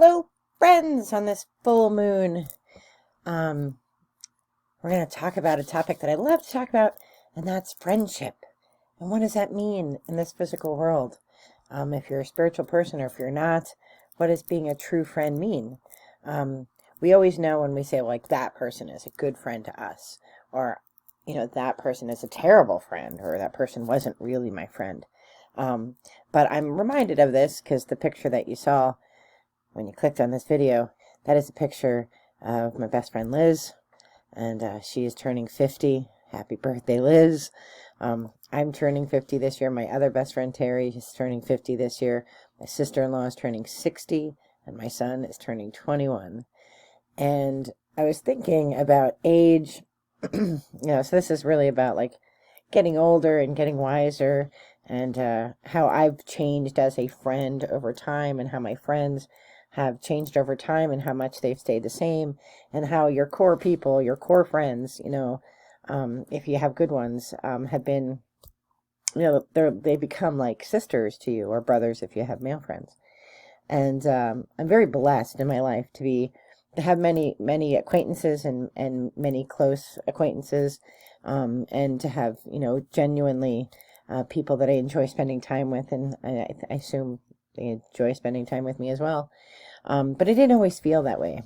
Hello, friends, on this full moon. Um, we're going to talk about a topic that I love to talk about, and that's friendship. And what does that mean in this physical world? If you're a spiritual person or if you're not, what does being a true friend mean? We always know when we say, like, that person is a good friend to us, or, that person is a terrible friend, or that person wasn't really my friend. But I'm reminded of this because the picture that you saw when you clicked on this video, that is a picture of my best friend Liz, and she is turning 50. Happy birthday, Liz. I'm turning 50 this year. My other best friend Terry is turning 50 this year. My sister-in-law is turning 60, and my son is turning 21. And I was thinking about age, so this is really about like getting older and getting wiser, and how I've changed as a friend over time, and how my friends have changed over time, and how much they've stayed the same, and how your core people, your core friends, if you have good ones, have been, they become like sisters to you, or brothers if you have male friends. And I'm very blessed in my life to have many acquaintances and many close acquaintances, and to have, genuinely people that I enjoy spending time with, and I assume they enjoy spending time with me as well. But it didn't always feel that way,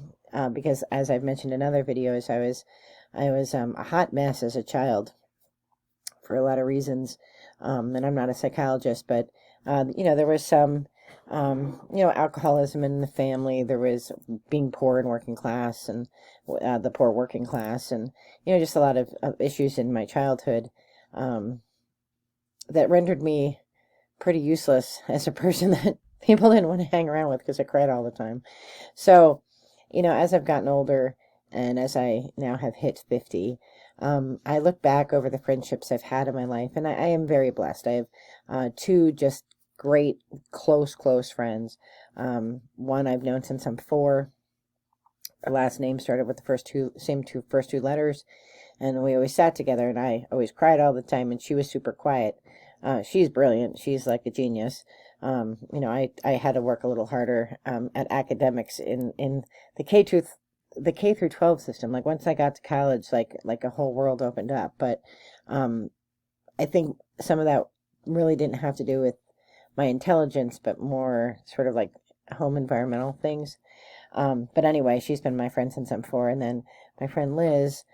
because as I've mentioned in other videos, I was a hot mess as a child for a lot of reasons, and I'm not a psychologist, but there was some alcoholism in the family. There was being poor and working class, and the poor working class, and just a lot of issues in my childhood that rendered me pretty useless as a person that people didn't want to hang around with because I cried all the time. So, as I've gotten older and as I now have hit 50, I look back over the friendships I've had in my life, and I am very blessed. I have two just great, close friends. One I've known since I'm 4. Our last name started with the first two letters, and we always sat together, and I always cried all the time, and she was super quiet. She's brilliant. She's like a genius. I had to work a little harder at academics in the K through 12 system. Like once I got to college, like a whole world opened up. But I think some of that really didn't have to do with my intelligence, but more sort of like home environmental things. But anyway, she's been my friend since I'm 4. And then my friend Liz,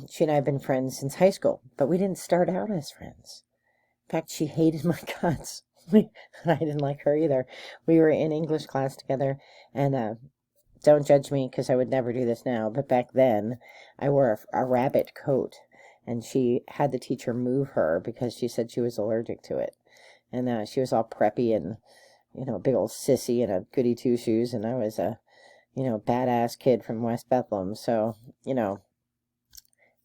she and I have been friends since high school, but we didn't start out as friends. In fact, she hated my guts. I didn't like her either. We were in English class together, and don't judge me because I would never do this now, but back then I wore a rabbit coat, and she had the teacher move her because she said she was allergic to it. And she was all preppy and, a big old sissy and a goody two-shoes, and I was a, badass kid from West Bethlehem. So,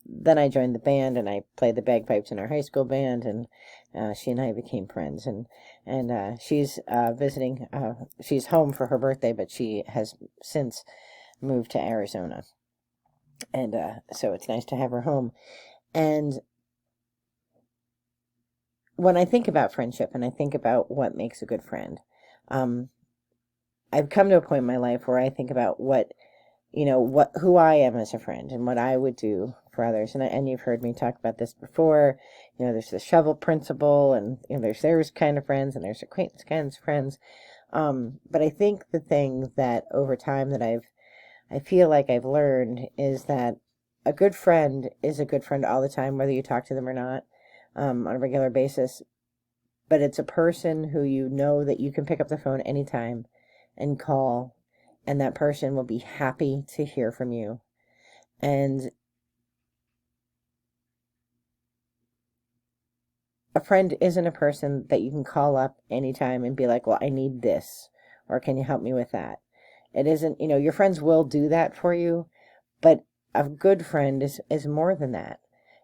then I joined the band, and I played the bagpipes in our high school band, and she and I became friends. And she's visiting. She's home for her birthday, but she has since moved to Arizona, and so it's nice to have her home. And when I think about friendship, and I think about what makes a good friend, I've come to a point in my life where I think about who I am as a friend and what I would do for others. And you've heard me talk about this before. There's the shovel principle, and there's kind of friends, and there's acquaintance kinds of friends. But I think the thing that over time that I feel like I've learned is that a good friend is a good friend all the time, whether you talk to them or not, on a regular basis. But it's a person who that you can pick up the phone anytime and call, and that person will be happy to hear from you. And a friend isn't a person that you can call up anytime and be like, well, I need this, or can you help me with that? It isn't, your friends will do that for you, but a good friend is more than that.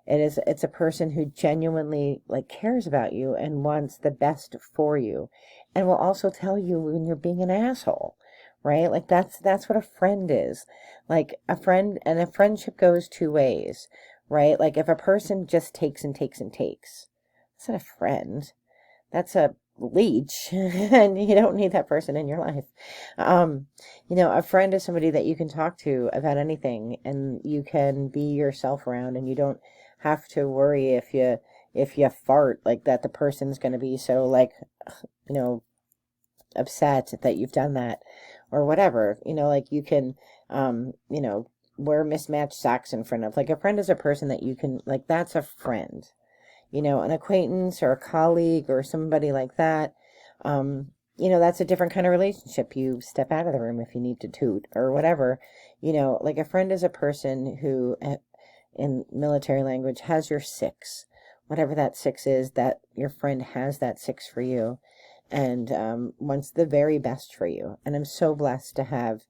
It's a person who genuinely cares about you and wants the best for you, and will also tell you when you're being an asshole. Right? That's what a friend is. Like a friend, and a friendship goes two ways, right? Like if a person just takes and takes and takes, that's not a friend. That's a leech and you don't need that person in your life. A friend is somebody that you can talk to about anything and you can be yourself around, and you don't have to worry if you fart like that the person's going to be so like, you know, upset that you've done that or whatever. Like you can, wear mismatched socks in front of, like, a friend is a person that you can, like, that's a friend. An acquaintance or a colleague or somebody like that. That's a different kind of relationship. You step out of the room if you need to toot or whatever. Like a friend is a person who, in military language, has your six. Whatever that six is, that your friend has that six for you and wants the very best for you. And I'm so blessed to have,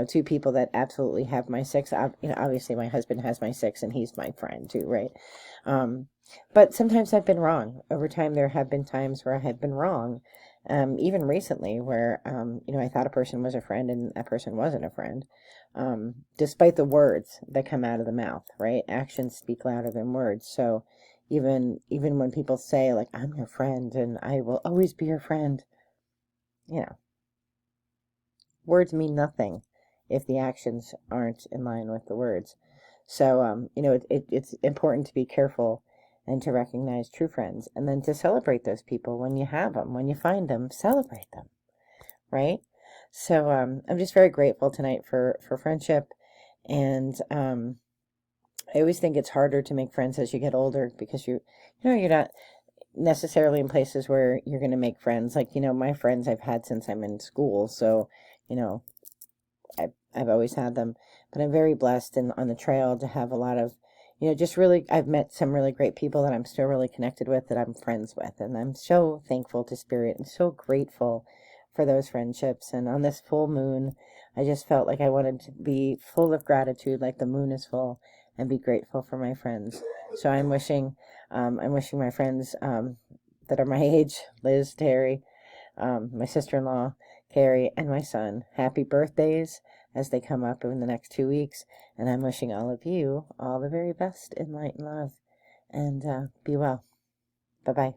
two people that absolutely have my six. Obviously my husband has my six and he's my friend too, right? But sometimes I've been wrong. Over time, there have been times where I have been wrong. Even recently where, I thought a person was a friend and that person wasn't a friend. Despite the words that come out of the mouth, right? Actions speak louder than words. So even when people say, like, I'm your friend and I will always be your friend, words mean nothing if the actions aren't in line with the words. So, it's important to be careful and to recognize true friends, and then to celebrate those people when you have them, when you find them, celebrate them, right? So I'm just very grateful tonight for friendship, and I always think it's harder to make friends as you get older because you're not necessarily in places where you're going to make friends. Like, my friends I've had since I'm in school, so I've always had them, but I'm very blessed and on the trail to have a lot of, just really, I've met some really great people that I'm still really connected with, that I'm friends with. And I'm so thankful to Spirit and so grateful for those friendships. And on this full moon, I just felt like I wanted to be full of gratitude, like the moon is full, and be grateful for my friends. So I'm wishing my friends, that are my age, Liz, Terry, my sister-in-law, Carrie, and my son, happy birthdays as they come up in the next 2 weeks. And I'm wishing all of you all the very best in light and love. And be well. Bye-bye.